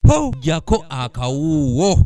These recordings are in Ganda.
po jako akawuwo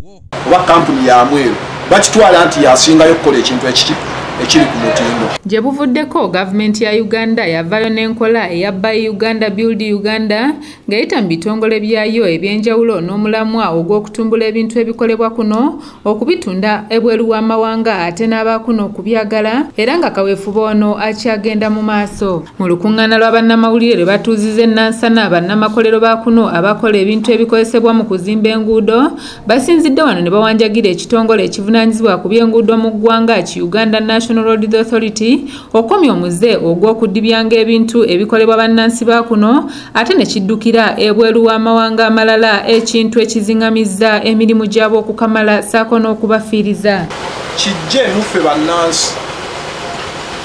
wa kampuni ya mweru bakitwala nti yasingayo kukola ekintu ekiri ku mutindo. Gye buvuddeko gavumenti ya Uganda yavaayo n'enkola eya Buy Uganda Build Uganda ng'eyita mu bitongole byayo ebyenjawulo n'omulamwa ogw'okutumbula ebintu ebikolebwa kuno okubitunda ebweru w'amawanga ate n'abaakuno okubyagala era nga kaweefube ono akyagenda mu maaso. Mu lukuŋŋaana lwa bannamawulire lwe batuuzizza ennansana bannamakolero ba kuno abakola ebintu ebikozesebwa mu kuzimba enguudo basinzidde wano ne bawanjagira ekitongole ekivunaanyizibwa ku by'enguudo mu ggwanga ki Uganda National Road Authority okomya omuze ogw'okudibyanga ebintu ebikolebwa bannansi ba kuno ate ne kiddukira ebweru w'amawanga amalala ekintu ekizingamizza emirimu gyabo okukamala saako n'okubafiiriza. Kijje muffe bannansi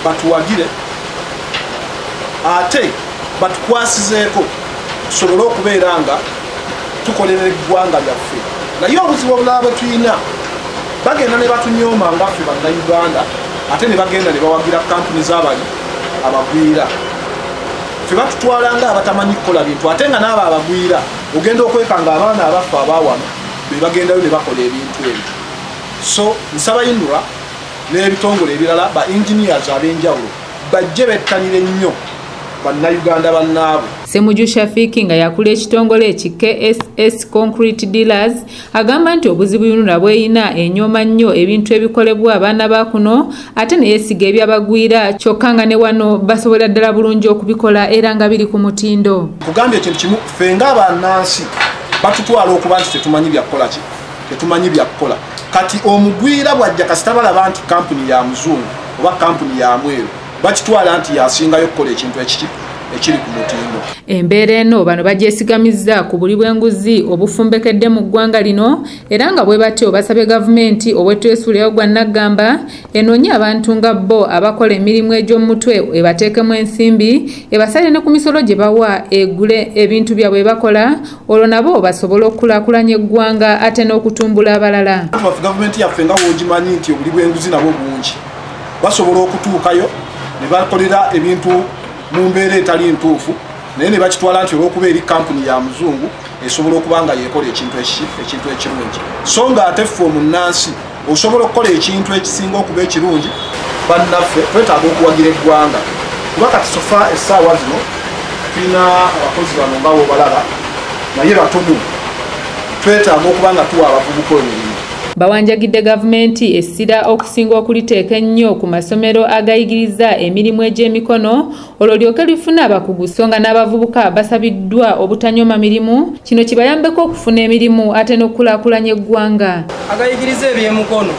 batuwagire ate batukwasizeeko tusobole okubeera nga tukolera eggwanga lyaffe. Naye obuzibu obulala bwe tulina bagenda ne batunyooma nga ffe bannayuganda ate ne bagenda ne bawagira kampuni z'abali abagwira. Ffe batutwala nga abatamanyi kukola bintu ate nga n'abo abagwira ogenda okwekanga abaana abaffe abaawano be bagendayo ne bakola ebintu ebyo. So nsaba UNRA n'ebitongole ebirala ba engineers ab'enjawulo bajje bettanire nnyo bannayuganda bannaabwe. Semuju Shafiki nga yakula ekitongole eki KSS Concrete Dealers agamba nti obuzibu UNRA bweyina enyooma nnyo ebintu ebikolebwa abaana ba kuno ate ne yeesiga ebyabagwira kyokka nga ne wano basobola ddala bulungi okubikola era nga biri ku mutindo. Kugambye ekintu kimu ffe ng'abannansi batutwala okuba nti tetumanyi byakukola ki tetumanyi byakukola kati omugwira bwajja kasita balaba nti kampuni ya muzungu oba kampuni ya mweru bakitwala nti yasingayo kukola ekintu ekiri ku mutindo. Embeera eno bano bagyesigamiza ku buli bw'enguzi obufumbekedde mu ggwanga lino era nga bwe batyo basabye gavumenti obwetwesuulirayo gwa Naggamba enoonye abantu nga bo abakola emirimu egy'omutwe ebateekemu ensimbi ebasale ne ku misolo gye bawa egule ebintu byabwe bakola olwo nabo basobole okukulaakulanya eggwanga ate n'okutumbula abalala. Gavumenti yaffe nga bw'ogimanyi nti obuli bw'enguzi nabwo bungi basobola okutuukayo ne bakolera ebintu mu mbeera etali ntuufu naye ne bakitwala nti olw'okuba eri kampuni ya muzungu esobola okuba nga yekola ekintu ekirungi. So nga ate ffe omunnansi osobola okukola ekintu ekisinga okuba ekirungi bannaffe twetaaga okuwagira eggwanga kuba kati sofa essaawa zino tulina abakozi bano nga b'obalaba naye batono twetaaga okuba nga tuwa abavubuka emirimu. Bawanjagidde gavumenti essira okusinga okuliteeka ennyo ku masomero agayigiriza emirimu egy'emikono olwo lyoke lifuna abakugu so nga n'abavubuka basabiddwa obutanyooma mirimu kino kibayambeko okufuna emirimu ate n'okukulaakulanya eggwanga. Agayigiriza eby'emikono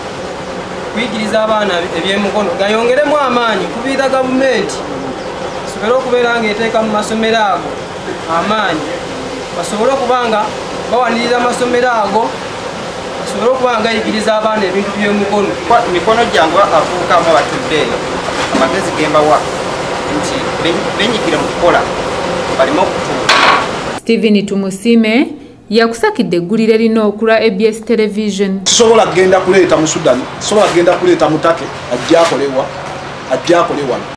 kuyigiriza abaana eby'emikono gayongeremu amaanyi kubiira gavumenti sobole okubeera ng'eteeka mu masomero ago amaanyi basobole okuba nga bawanirira amasomero ago basobole okuba nga yigiriza abaana ebintu by'emikono. Mikono gyange avubukamu abatudde eyo amagezi gembawa nti benyigire mu kukola balime okutuuka. Stephen Tumusime yakusakidde eggulire lino ku lwa ABS Television. Tusobola kugenda kuleeta mu Sudan, tusobola kugenda kuleeta mutake ajja akolewa.